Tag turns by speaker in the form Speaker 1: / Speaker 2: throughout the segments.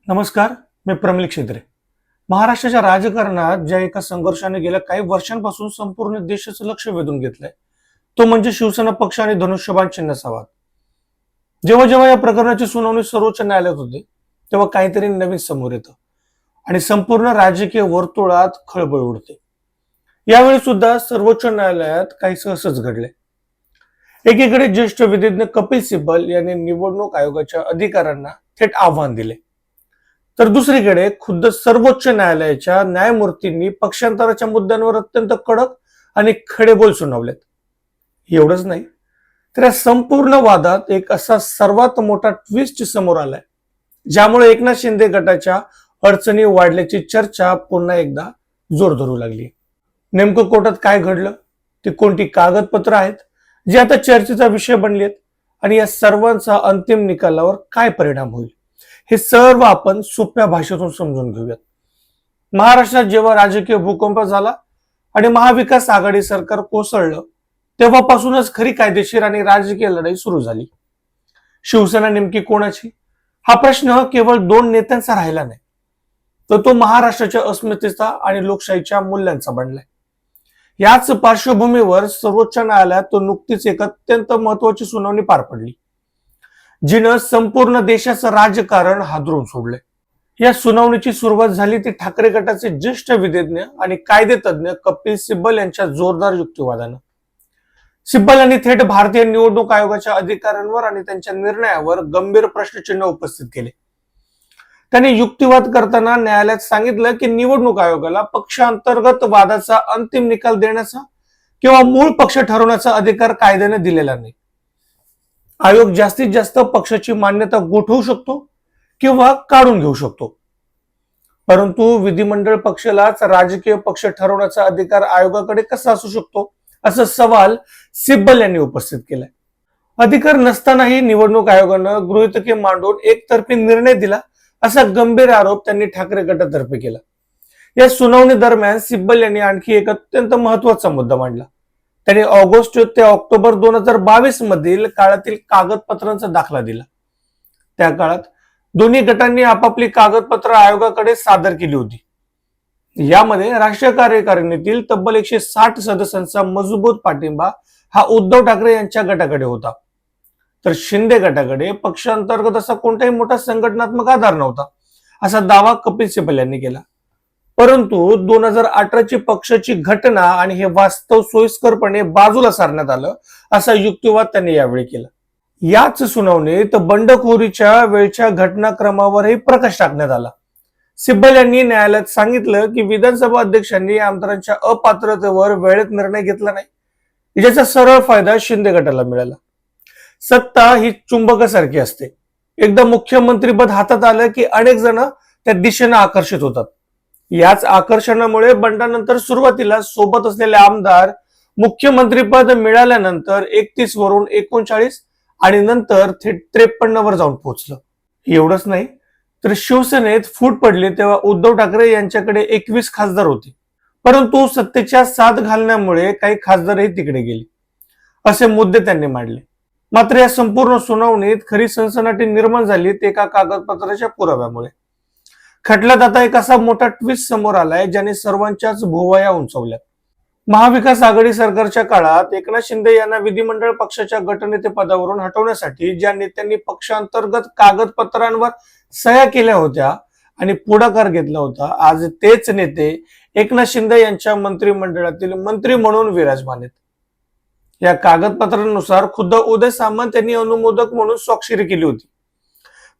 Speaker 1: नमस्कार. मी प्रमिल क्षेत्रे. महाराष्ट्राच्या राजकारणात ज्या एका संघर्षाने गेल्या काही वर्षांपासून संपूर्ण देशाचं लक्ष वेधून घेतलंय तो म्हणजे शिवसेना पक्ष आणि धनुष्यबाण चिन्हाचा वाद. जेव्हा जेव्हा या प्रकरणाची सुनावणी सर्वोच्च न्यायालयात होते तेव्हा काहीतरी नवीन समोर येतं आणि संपूर्ण राजकीय वर्तुळात खळबळ उडते. यावेळी सुद्धा सर्वोच्च न्यायालयात काहीसं असंच घडलंय. एकीकडे ज्येष्ठ विधिज्ञ कपिल सिब्बल यांनी निवडणूक आयोगाच्या अधिकाऱ्यांना थेट आव्हान दिले, तर दुसरीकडे खुद्द सर्वोच्च न्यायालयाच्या न्यायमूर्तींनी पक्षांतराच्या मुद्द्यांवर अत्यंत कडक आणि खडेबोल सुनावलेत. एवढंच नाही, तर या संपूर्ण वादात एक असा सर्वात मोठा ट्विस्ट समोर आलाय ज्यामुळे एकनाथ शिंदे गटाच्या अडचणी वाढल्याची चर्चा पुन्हा एकदा जोर धरू लागली. नेमकं कोर्टात काय घडलं, ती कोणती कागदपत्र आहेत जी आता चर्चेचा विषय बनली आहेत आणि या सर्वांचा अंतिम निकालावर काय परिणाम होईल, हे सर्व आपण सोप्या भाषेतून समजून घेऊयात. महाराष्ट्रात जेव्हा राजकीय भूकंप झाला आणि महाविकास आघाडी सरकार कोसळलं तेव्हापासूनच खरी कायदेशीर आणि राजकीय लढाई सुरू झाली. शिवसेना नेमकी कोणाची हा प्रश्न केवळ दोन नेत्यांचा राहिला नाही, तर तो महाराष्ट्राच्या अस्मितेचा आणि लोकशाहीच्या मूल्यांचा बनलाय. याच पार्श्वभूमीवर सर्वोच्च न्यायालयात तो नुकतीच एक अत्यंत महत्वाची सुनावणी पार पडली जिनं संपूर्ण देशाचं राजकारण हादरून सोडलंय. या सुनावणीची सुरुवात झाली ती ठाकरे गटाचे ज्येष्ठ विधिज्ञ आणि कायदेतज्ञ कपिल सिब्बल यांच्या जोरदार युक्तिवादानं. सिब्बल यांनी थेट भारतीय निवडणूक आयोगाच्या अधिकाऱ्यांवर आणि त्यांच्या निर्णयावर गंभीर प्रश्नचिन्ह उपस्थित केले. त्यांनी युक्तिवाद करताना न्यायालयात सांगितलं की निवडणूक आयोगाला पक्षांतर्गत वादाचा अंतिम निकाल देण्याचा किंवा मूळ पक्ष ठरवण्याचा अधिकार कायद्याने दिलेला नाही. आयोग जास्तीत जास्त पक्षाची मान्यता गोठवू शकतो किंवा काढून घेऊ शकतो, परंतु विधिमंडळ पक्षालाच राजकीय पक्ष ठरवण्याचा अधिकार आयोगाकडे कसा असू शकतो, असा सवाल सिब्बल यांनी उपस्थित केलाय. अधिकार नसतानाही निवडणूक आयोगानं गृहीतके मांडून एकतर्फी निर्णय दिला असा गंभीर आरोप त्यांनी ठाकरे गटातर्फे केला. या सुनावणी दरम्यान सिब्बल यांनी आणखी एक अत्यंत महत्वाचा मुद्दा मांडला. त्यांनी ऑगस्ट ते ऑक्टोबर 2022 मधील काळातील कागदपत्रांचा दाखला दिला. त्या काळात दोन्ही गटांनी आपापली कागदपत्र आयोगाकडे सादर केली होती. यामध्ये राष्ट्रीय कार्यकारिणीतील तब्बल 160 सदस्यांचा मजबूत पाठिंबा हा उद्धव ठाकरे यांच्या गटाकडे होता, तर शिंदे गटाकडे पक्षांतर्गत असा कोणताही मोठा संघटनात्मक आधार नव्हता, असा दावा कपिल सिब्बल यांनी केला. परंतु 2018ची पक्षाची घटना आणि हे वास्तव सोयीस्करपणे बाजूला सारण्यात आलं असा युक्तिवाद त्यांनी यावेळी केला. याच सुनावणीत बंडखोरीच्या वेळच्या घटनाक्रमावरही प्रकाश टाकण्यात आला. सिब्बल यांनी न्यायालयात सांगितलं की विधानसभा अध्यक्षांनी आमदारांच्या अपात्रतेवर वेळेत निर्णय घेतला नाही, ज्याचा सरळ फायदा शिंदे गटाला मिळाला. सत्ता ही चुंबकासारखी असते. एकदा मुख्यमंत्रीपद हातात आलं की अनेक जण त्या दिशेनं आकर्षित होतात. याच आकर्षणामुळे बंडानंतर सुरुवातीला सोबत असलेले आमदार मुख्यमंत्रीपद मिळाल्यानंतर 31 वरून 39 आणि नंतर थेट 53 वर जाऊन पोहोचलं. एवढंच नाही, तर शिवसेनेत फूट पडली तेव्हा उद्धव ठाकरे यांच्याकडे 21 खासदार होते, परंतु सत्तेच्या साथ घालण्यामुळे काही खासदारही तिकडे गेले, असे मुद्दे त्यांनी मांडले. मात्र या संपूर्ण सुनावणीत खरी सनसनाटी निर्माण झाली ते एका कागदपत्राच्या पुराव्यामुळे. खटल्यात आता एक असा मोठा ट्विस्ट समोर आलाय ज्याने सर्वांच्याच भुवया उंचावल्यात. महाविकास आघाडी सरकारच्या काळात एकनाथ शिंदे यांना विधिमंडळ पक्षाच्या गटनेते पदावरून हटवण्यासाठी ज्या नेत्यांनी पक्षांतर्गत कागदपत्रांवर सह्या केल्या होत्या आणि पुढाकार घेतला होता, आज तेच नेते एकनाथ शिंदे यांच्या मंत्रिमंडळातील मंत्री म्हणून विराजमान आहेत. या कागदपत्रांनुसार खुद्द उदय सामंत यांनी अनुमोदक म्हणून स्वाक्षरी केली होती.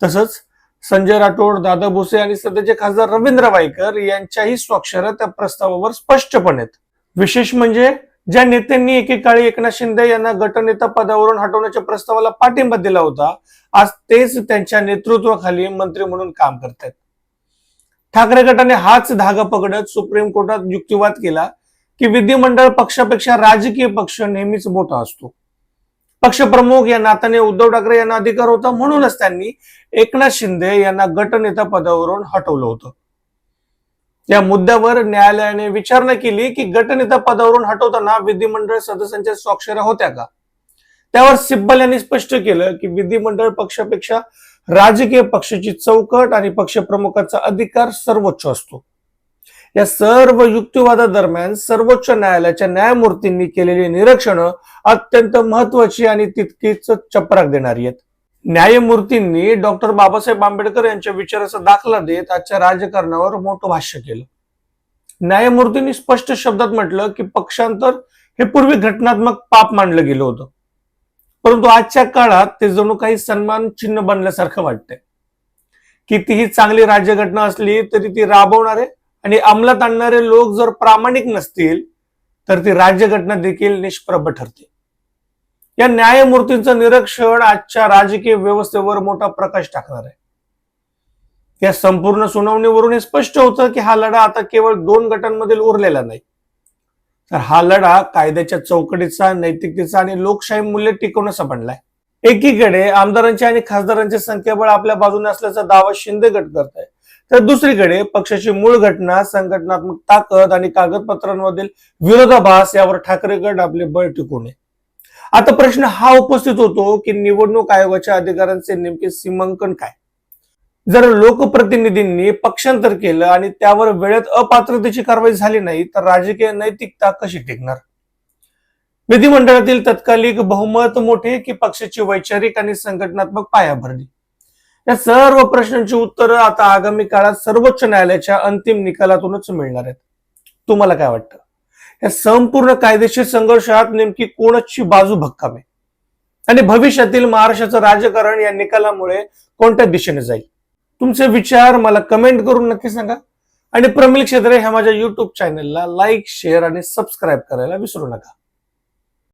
Speaker 1: तसंच संजय राठोड, दादा भुसे आणि सध्याचे खासदार रवींद्र वायकर यांच्याही स्वाक्षऱ्या त्या प्रस्तावावर स्पष्टपणे आहेत. विशेष म्हणजे ज्या नेत्यांनी एकेकाळी एकनाथ शिंदे यांना गटनेता पदावरून हटवण्याच्या प्रस्तावाला पाठिंबा दिला होता, आज तेच त्यांच्या नेतृत्वाखाली मंत्री म्हणून काम करतायत. ठाकरे गटाने हाच धागा पकडत सुप्रीम कोर्टात युक्तिवाद केला की विधिमंडळ पक्षापेक्षा राजकीय पक्ष नेहमीच मोठा असतो. पक्षप्रमुख या नात्याने उद्धव ठाकरे यांना अधिकार होता, म्हणूनच त्यांनी एकनाथ शिंदे यांना गटनेता पदावरून हटवलं होतं. या मुद्द्यावर न्यायालयाने विचारणा केली की गटनेता पदावरून हटवताना विधिमंडळ सदस्यांच्या स्वाक्षऱ्या होत्या का. त्यावर सिब्बल यांनी स्पष्ट केलं की विधिमंडळ पक्षापेक्षा राजकीय पक्षाची चौकट आणि पक्षप्रमुखांचा अधिकार सर्वोच्च असतो. या सर्व युक्तिवादादरम्यान सर्वोच्च न्यायालयाच्या न्यायमूर्तींनी केलेली निरीक्षणं अत्यंत महत्वाची आणि तितकीच चपराक देणारी आहेत. न्यायमूर्तींनी डॉक्टर बाबासाहेब आंबेडकर यांच्या विचाराचा दाखला देत आजच्या राजकारणावर मोठं भाष्य केलं. न्यायमूर्तींनी स्पष्ट शब्दात म्हटलं की पक्षांतर हे पूर्वी घटनात्मक पाप मानलं गेलं होतं, परंतु आजच्या काळात ते जणू काही सन्मान चिन्ह बनल्यासारखं वाटतंय. कितीही चांगली राज्यघटना असली तरी ती राबवणारे आणि अंमलात आणणारे लोक जर प्रामाणिक नसतील तर ती राज्यघटना देखील निष्प्रभ ठरते. या न्यायमूर्तींचं निरीक्षण आजच्या राजकीय व्यवस्थेवर मोठा प्रकाश टाकणार आहे. या संपूर्ण सुनावणीवरून हे स्पष्ट होतं की हा लढा आता केवळ 2 गटांमधील उरलेला नाही, तर हा लढा कायद्याच्या चौकटीचा, नैतिकतेचा आणि लोकशाही मूल्य टिकवण्याचा बनलाय. एकीकडे आमदारांचे आणि खासदारांचे संख्याबळ आपल्या बाजूने असल्याचा दावा शिंदे गट करत आहे, तर दुसरीकडे पक्षाची मूळ घटना, संघटनात्मक ताकद आणि कागदपत्रांमधील विरोधाभास यावर ठाकरे गट आपले बळ टिकवून आहे. आता प्रश्न हा उपस्थित होतो की निवडणूक आयोगाच्या अधिकारांचे नेमके सीमांकन काय? जर लोकप्रतिनिधींनी पक्षांतर केलं आणि त्यावर वेळेत अपात्रतेची कारवाई झाली नाही तर राजकीय नैतिकता कशी टिकणार? विधिमंडळातील तत्कालिक बहुमत मोठे की पक्षाची वैचारिक आणि संघटनात्मक पायाभरणी? या सर्व प्रश्नांची उत्तरं आता आगामी काळात सर्वोच्च न्यायालयाच्या अंतिम निकालातूनच मिळणार आहेत. तुम्हाला काय वाटतं? या संपूर्ण कायदेशीर संघर्षात नेमकी कोणाची बाजू भक्कम आहे आणि भविष्यातील महाराष्ट्राचं राजकारण या निकालामुळे कोणत्या दिशेने जाईल? तुमचे विचार मला कमेंट करून नक्की सांगा आणि प्रमिल क्षेत्रे ह्या माझ्या युट्यूब चॅनलला लाईक, शेअर आणि सबस्क्राईब करायला विसरू नका.